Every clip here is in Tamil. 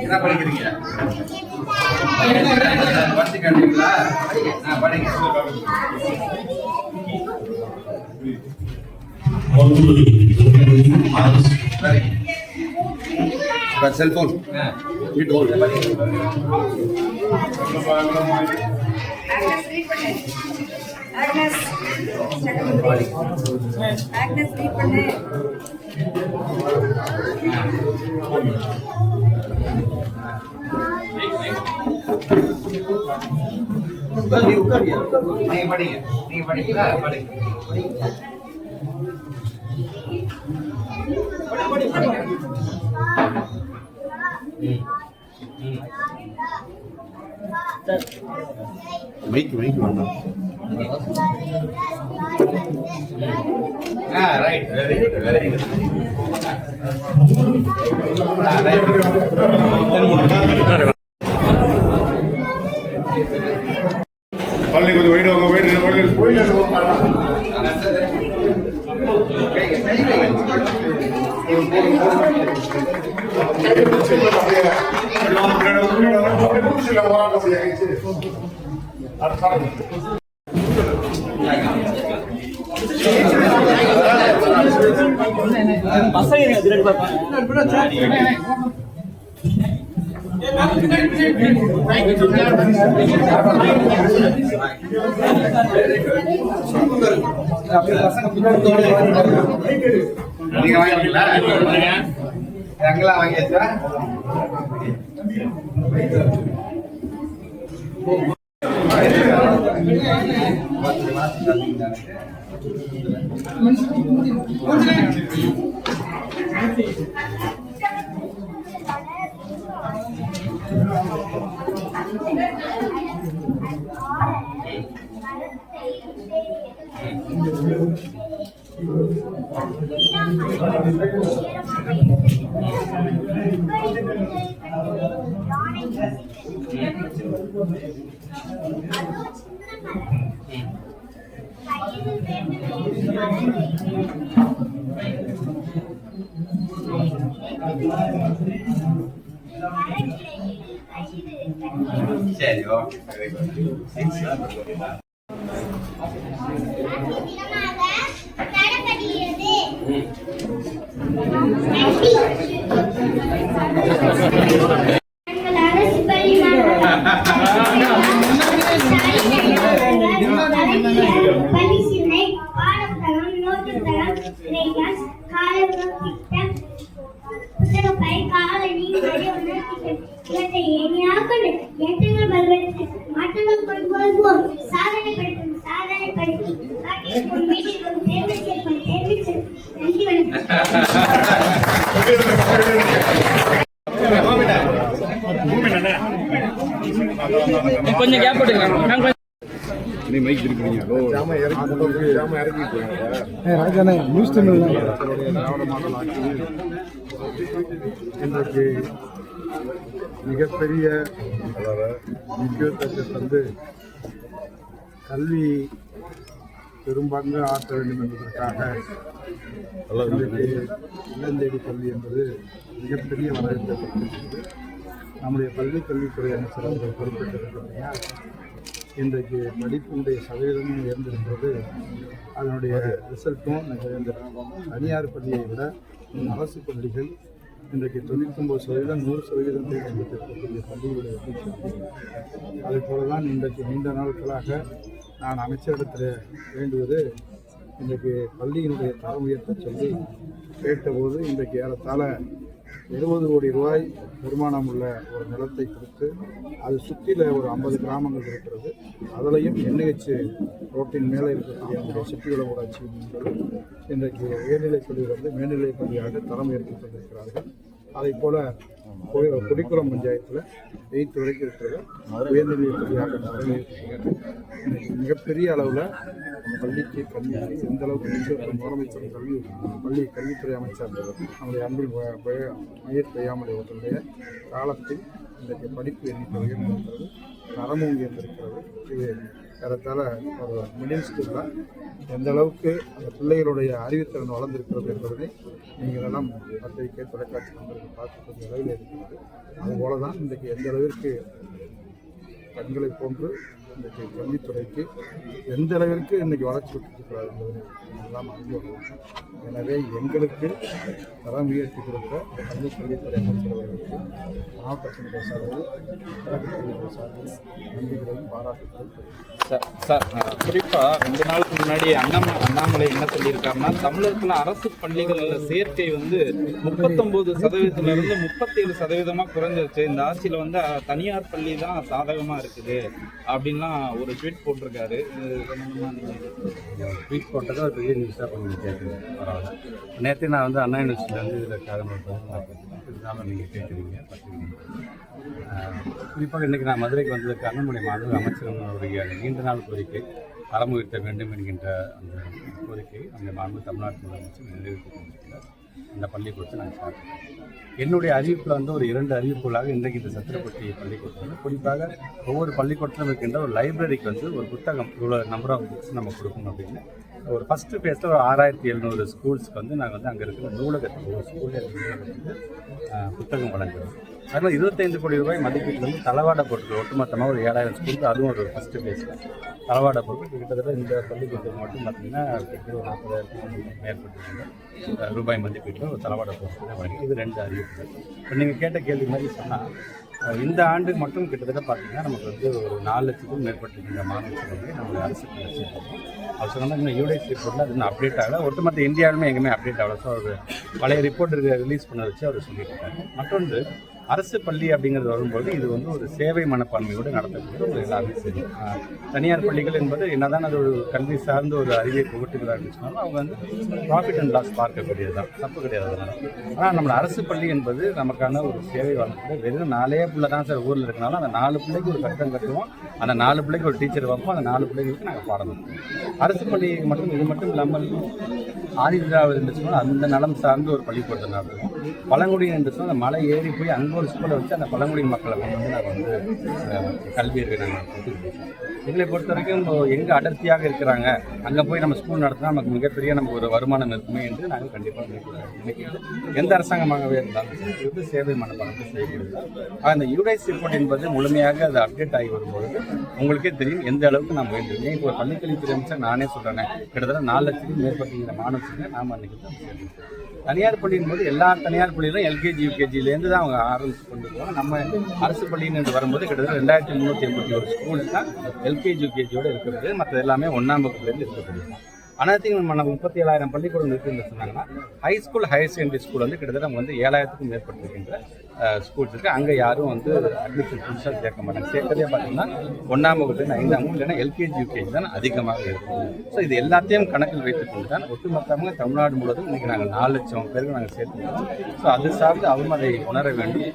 என்ன படிக்கிறீங்க? செல்போன் நீங்க படிங்க, நீங்க படிங்களா? படிங்க. மைக் வேண்டாம். Right, very good, very good. பள்ளி கொஞ்சம் போயிடுவாங்க, நீங்க வாங்கிங்களா? எங்கெல்லாம் வாங்கியாச்சா? சரி, ஓகே. கொஞ்சம் கேப் போட்டுக்கலாம். நீ மைக் இருக்கிறீங்க நியூஸ் தமிழ் இன்றைக்கு மிகப்பெரிய முக்கியத்துவத்தை தந்து கல்வி பெரும்பான்மை ஆற்ற வேண்டும் என்பதற்காக இன்றைக்கு இல்லந்தேடி கல்வி என்பது மிகப்பெரிய வரவேற்பை பெற்றிருக்கிறது. நம்முடைய கல்வித்துறை அமைச்சர் அவர்கள் குறிப்பிட்டிருக்கிறீங்க. இன்றைக்கு படிப்பினுடைய சதவீதமும் உயர்ந்திருக்கிறது. அதனுடைய ரிசல்ட்டும் உயர்ந்திருக்கும். தனியார் பள்ளியை விட அரசு பள்ளிகள் இன்றைக்கு 99%, 100% இருக்கக்கூடிய பள்ளிகளுடைய அதே போல தான் இன்றைக்கு நீண்ட நாட்களாக நான் அமைச்சரிடத்தில் வேண்டுவது, இன்றைக்கு பள்ளியினுடைய தரம் உயர்த்த சொல்லி கேட்டபோது இன்றைக்கு ஏறத்தாழ 70 கோடி ரூபாய் வருமானம் உள்ள ஒரு நிலத்தை கொடுத்து அது சுற்றில ஒரு 50 கிராமங்கள் இருக்கிறது. அதிலையும் NH ரோட்டின் மேலே இருக்கக்கூடிய நம்முடைய சிட்டிகுளம் ஊராட்சி இன்றைக்கு உயர்நிலைப் பள்ளியிலிருந்து மேல்நிலைப் பள்ளியாக தரம் உயர்த்தி கொண்டிருக்கிறார்கள். அதை போல குடிக்குளம் பஞ்சாயத்தில் 8 வரைக்கும் இருக்கிறது உயர்நிலைப் பள்ளியாக தரம் உயர்த்திக்கிறது. மிகப்பெரிய அளவில் பள்ளிக்கு கல்விக்கு எந்த அளவுக்கு முக்கியத்துவம் முதலமைச்சர் கல்வித்துறை அமைச்சர் நம்முடைய அன்பில் மயிர் பெய்யாமலை அவர்களுடைய காலத்தில் இன்றைக்கு படிப்பு எண்ணிக்கை உயர்ந்திருக்கிறது, தரமும் உயர்ந்திருக்கிறது. இது ஏறத்தாழ ஒரு மிடில் ஸ்கூலில் எந்த அளவுக்கு அந்த பிள்ளைகளுடைய அறிவுத்திறன் வளர்ந்திருக்கிறது என்பதை நீங்கள் எல்லாம் பத்திரிகை தொலைக்காட்சி நண்பர்கள் பார்க்கக்கூடிய அளவில் இருக்கிறது. அதுபோல தான் இன்றைக்கு எந்த அளவிற்கு பெண்களை போன்று இன்றைக்கு கல்வித்துறைக்கு எந்த அளவிற்கு இன்றைக்கி வளர்ச்சி பெற்றிருக்கிறார் என்பதை எல்லாம் அறிந்து வருவோம். எனவே எங்களுக்கு தரம் உயர்த்தி கொடுத்த கல்வித்துறை அமைச்சர் அவர்களுக்கு மாவட்டத்தினுடைய சார்பில் கல்வித்துறை சார்பில் நன்றிகளையும் பாராட்டுகிறேன். சார், குறிப்பாக 2 நாளுக்கு முன்னாடி அண்ணாமலை என்ன சொல்லியிருக்காருன்னா, தமிழகத்தில் அரசு பள்ளிகளில் சேர்க்கை 39%இருந்து 37% குறைஞ்சிருச்சு. இந்த ஆட்சியில் தனியார் பள்ளி தான் சாதகமாக இருக்குது அப்படின்லாம் ஒரு ட்வீட் போட்டிருக்காரு. ட்வீட் போட்டதை ஒரு பெரிய நியூஸாக பண்ணி கேட்குறேன். பரவாயில்ல. நேற்று நான் அண்ணா யூனிவர்சிட்டியில் இதில் காரணம் இருந்தாலும் நீங்கள் கேட்குறீங்க குறிப்பாக இன்றைக்கி நான் மதுரைக்கு வந்ததுக்கு நம்முடைய மாநில அமைச்சர்களுடைய நீண்ட நாள் கோரிக்கை தரம் உயர்த்த வேண்டும் என்கின்ற அந்த கோரிக்கை அந்த மாநில தமிழ்நாட்டு முதலமைச்சர் நிறைவேற்றி கொண்டிருக்கிறார். அந்த பள்ளிக்கூடத்தை நான் சாப்பிட்டேன். என்னுடைய அறிவிப்பில் ஒரு 2 அறிவிப்புகளாக இன்றைக்கு இந்த சத்திரப்பட்டி பள்ளிக்கூடத்தில் குறிப்பாக ஒவ்வொரு பள்ளிக்கூடத்திலும் இருக்கின்ற ஒரு லைப்ரரிக்கு ஒரு புத்தகம் இவ்வளோ நம்பர் ஆஃப் புக்ஸ் நம்ம கொடுக்கணும் அப்படின்னு ஒரு ஃபஸ்ட்டு ஃபேஸில் ஒரு 6700 ஸ்கூல்ஸ்க்கு நாங்கள் அங்கே இருக்கிற நூலகத்தில் ஒரு ஸ்கூலில் புத்தகம் வழங்குகிறோம். அதில் 25 கோடி ரூபாய் மதிப்பீட்டில் தளவாட பொருட்கள் ஒட்டுமொத்தமாக ஒரு 7000 ஸ்கூலுக்கு அதுவும் ஒரு ஃபஸ்ட்டு ஃபேஸில் தளவாட பொருட்கள் கிட்டத்தட்ட இந்த பள்ளிக்கூடத்துக்கு மட்டும் பார்த்திங்கன்னா கிட்டத்தட்ட ஒரு 40,000 மேற்பட்ட ரூபாய் மதிப்பீட்டில் ஒரு தளவாட பொருட்கள் வழங்கி இது 2 அறிவிப்புகள். இப்போ நீங்கள் கேட்ட கேள்வி மாதிரி சொன்னால் இந்த ஆண்டு மட்டும் கிட்டத்தட்ட பார்த்திங்கன்னா நமக்கு ஒரு 4 லட்சத்துக்கும் மேற்பட்டிருக்கின்ற மாணவர்கள் நம்மளுடைய அரசு அவர் சொன்னால் இன்னும் யூடிஎஸ் ரிப்போர்ட்டில் அது இன்னும் அப்டேட் ஆகலை. ஒட்டுமொத்த இந்தியாவிலுமே எங்கேயுமே அப்டேட் ஆகலை. ஸோ அவர் பழைய ரிப்போர்ட் ரிலீஸ் பண்ண வச்சு அவர் சொல்லிட்டு இருக்காங்க. மற்றொன்று அரசு பள்ளி அப்படிங்கிறது வரும்போது இது வந்து ஒரு சேவை மனப்பான்மையோடு நடத்தக்கூடிய ஒரு எல்லாமே சரி. தனியார் பள்ளிகள் என்பது என்னதான் அது ஒரு கல்வி சார்ந்த ஒரு அறிவை புகட்டுகிறார்கள் சொன்னாலும் அவங்க வந்து ப்ராஃபிட் அண்ட் லாஸ் பார்க்கக்கூடியது தான், தப்பு கிடையாது அதனால். ஆனால் நம்ம அரசு பள்ளி என்பது நமக்கான ஒரு சேவை வழங்கக்கூடிய வெறும் 4 பிள்ளை தான் சார் ஊரில் இருக்கனால அந்த 4 பிள்ளைக்கு ஒரு கட்டடம் கட்டுவோம், அந்த 4 பிள்ளைக்கு ஒரு டீச்சர் வைப்போம், அந்த 4 பிள்ளைகளுக்கு நாங்கள் பாடம் நடத்துவோம். அரசு பள்ளி மட்டும் இது மட்டும் இல்லாமல் ஆதிதிராவிடர் என்று சொன்னால் அந்த நலம் சார்ந்து ஒரு பள்ளிக்கூடத்தை நடத்துவோம். பழங்குடியினர் என்று சொன்னால் அந்த மலை ஏறி போய் அங்கே ஒரு ஸ்கூலை வச்சு அந்த பழங்குடியின் மக்களை வந்து நாங்கள் வந்து கல்வியை நாங்கள் கொடுத்துருக்கோம். எங்களை பொறுத்த வரைக்கும் எங்கே அடர்த்தியாக இருக்கிறாங்க அங்கே போய் நம்ம ஸ்கூல் நடத்தினா நமக்கு மிகப்பெரிய நமக்கு ஒரு வருமானம் இருக்குமே என்று நாங்கள் கண்டிப்பாக நினைக்கிறது. எந்த அரசாங்கமாகவே இருந்தாலும் இது சேவை மனப்பான்மை செய்யப்படுது. அந்த யூடைஸ் ரிப்போர்ட் என்பது முழுமையாக அது அப்டேட் ஆகி வரும்பொழுது உங்களுக்கே தெரியும் எந்த அளவுக்கு நம்ம வேண்டியிருக்கேன். இப்போ ஒரு பள்ளிக்கல்வித்துறை அமைச்சர் நானே சொல்கிறேன், கிட்டத்தட்ட 4 லட்சத்துக்கும் மேற்பட்ட மாணவர்களை நாம் அன்றைக்கி தான் சேர்ந்துருக்கோம். தனியார் பள்ளியின் போது எல்லா தனியார் பள்ளியிலும் எல்கேஜி யூகேஜிலேருந்து தான் அவங்க ஆரம்பித்து கொண்டு போவாங்க. நம்ம அரசு பள்ளின்னு என்று வரும்போது கிட்டத்தட்ட 2381 ஸ்கூல் தான் எல்கேஜி யூகேஜியோடு இருக்கப்படுது. மற்ற எல்லாமே 1ஆம் வகுப்புலேருந்து இருக்கப்படுது. அனைத்தையும் நம்ம 37,000 பள்ளிக்கூடம் இருக்குன்னு சொன்னாங்கன்னா high school higher secondary school வந்து கிட்டத்தட்ட நம்ம வந்து 7,000க்கும் மேற்பட்டிருக்கின்ற ஸ்கூல்ஸ் இருக்குது. அங்கே யாரும் வந்து அட்மிஷன் புதுசாக சேர்க்க மாட்டாங்க. சேர்க்கறதே பார்த்தீங்கன்னா 1ஆம் வகுப்புலேருந்து 5ஆம் வகுப்பு இல்லைன்னா எல்கேஜி யூகேஜி தான் அதிகமாக இருக்கும். ஸோ இது எல்லாத்தையும் கணக்கில் வைத்துக்கொண்டு தான் ஒட்டுமொத்தமாக தமிழ்நாடு முழுவதும் இன்றைக்கி நாங்கள் 4 லட்சம் பேருக்கு நாங்கள் சேர்த்துக்கிறோம். ஸோ அது சார்ந்து அவரும் அதை உணர வேண்டும்.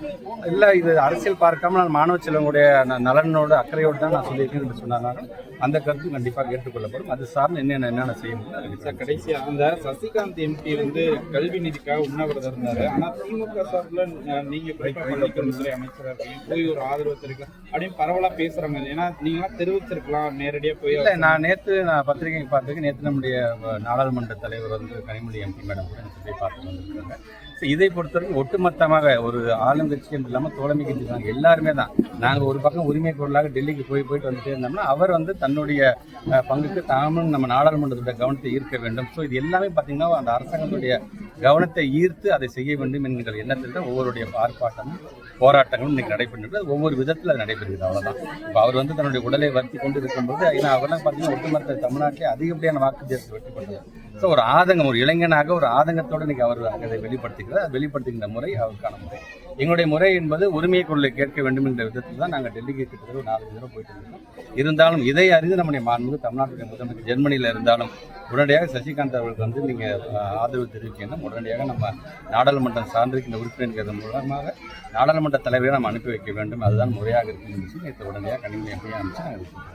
இல்லை இது அரசியல் பார்க்காம நான் மாணவ செல்வங்களுடைய நலனோட அக்கறையோடு தான் நான் சொல்லியிருக்கேன் என்று சொன்னாலும் அந்த கருத்து கண்டிப்பாக ஏற்றுக்கொள்ளப்படும். அது சார்ந்து என்னென்ன செய்ய முடியும். கடைசியா அந்த சசிகாந்த் எம்பி வந்து கல்வி நிதிக்காக உண்ணாவிரதம் இருந்தாரு. ஆனா திமுக சார்பில் நீங்க பள்ளிக்கல்வித்துறை அமைச்சராக இருக்கீங்க, போய் ஒரு ஆதரவு தெரிவிக்கலாம் அப்படின்னு பரவலா பேசுறாங்க. ஏன்னா நீங்களாம் தெரிவிச்சிருக்கலாம் நேரடியா போய். இல்லை, நான் பத்திரிகை பார்த்துருக்கு. நேற்று நம்முடைய நாடாளுமன்ற தலைவர் வந்து கனிமொழி எம்பி மேடம் கூட போய் பார்த்து வந்திருக்காங்க. ஸோ இதை பொறுத்தவரைக்கும் ஒட்டுமொத்தமாக ஒரு ஆளுங்கட்சி என்று இல்லாமல் தோழமை கட்சி நாங்கள் எல்லாருமே தான். நாங்கள் ஒரு பக்கம் உரிமை குரலாக டெல்லிக்கு போயிட்டு வந்துட்டே இருந்தோம்னா அவர் வந்து தன்னுடைய பங்குக்கு தாமும் நம்ம நாடாளுமன்றத்துடைய கவனத்தை ஈர்க்க வேண்டும். ஸோ இது எல்லாமே பார்த்தீங்கன்னா அந்த அரசாங்கத்துடைய கவனத்தை ஈர்த்து அதை செய்ய வேண்டும் என்கிற எண்ணத்தில் தான் ஒவ்வொருடைய ஆர்ப்பாட்டமும் போராட்டங்களும் இன்றைக்கி நடைபெறுகிறது. ஒவ்வொரு விதத்தில் அது நடைபெறுகிறது. அவ்வளோதான். இப்போ அவர் வந்து தன்னுடைய உடலை வருத்தி கொண்டு இருக்கும்போது ஏன்னா அவரெல்லாம் பார்த்தீங்கன்னா ஒட்டுமொத்த தமிழ்நாட்டிலே அதிகப்படியான வாக்கு வித்தியாசத்தை வெற்றி பெற்றார். ஸோ ஒரு ஆதங்கம், ஒரு இளைஞனாக ஒரு ஆதங்கத்தோடு இன்றைக்கி அவர் அதை வெளிப்படுத்துகிறார். வெளிப்படுத்துகின்ற முறை அவருக்கான முறை. எங்களுடைய முறை என்பது உரிமை குரலை கேட்க வேண்டும் என்ற விதத்தில் தான் நாங்கள் டெல்லிக்கு கிட்டத்தட்ட 4 தடவை போயிட்டு இருக்கோம். இருந்தாலும் இதை அறிந்து நம்முடைய மாண்புமிகு தமிழ்நாட்டுடைய முதலமைச்சர் ஜெர்மனியில் இருந்தாலும் உடனடியாக சசிகாந்த் அவர்களுக்கு வந்து நீங்கள் ஆதரவு தெரிவிக்கணும். உடனடியாக நம்ம நாடாளுமன்றம் சார்ந்திருக்கின்ற உறுப்பினர்கள் மூலமாக நாடாளுமன்ற தலைவரை நம்ம அனுப்பி வைக்க வேண்டும். அதுதான் முறையாக இருக்குன்னு சொல்லி நேற்று உடனடியாக கனிமொழி எம்பியாக அனுப்பிச்சு நாங்கள்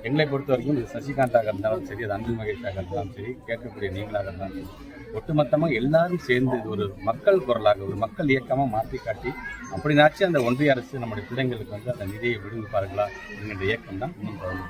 எங்களை பொறுத்த வரைக்கும் இது சசிகாந்தாக இருந்தாலும் சரி, அது அன்பில் மகேஷாக இருந்தாலும் சரி, கேட்கக்கூடிய நீங்களாக இருந்தாலும் சரி, ஒட்டுமொத்தமாக எல்லாரும் சேர்ந்து இது ஒரு மக்கள் குரலாக ஒரு மக்கள் இயக்கமாக மாற்றி காட்டி அப்படின்னாச்சும் அந்த ஒன்றிய அரசு நம்முடைய பிள்ளைங்களுக்கு வந்து அந்த நிதியை விடுவிப்பார்களா என்கின்ற இயக்கம் தான் இன்னும் தொடர்ந்து.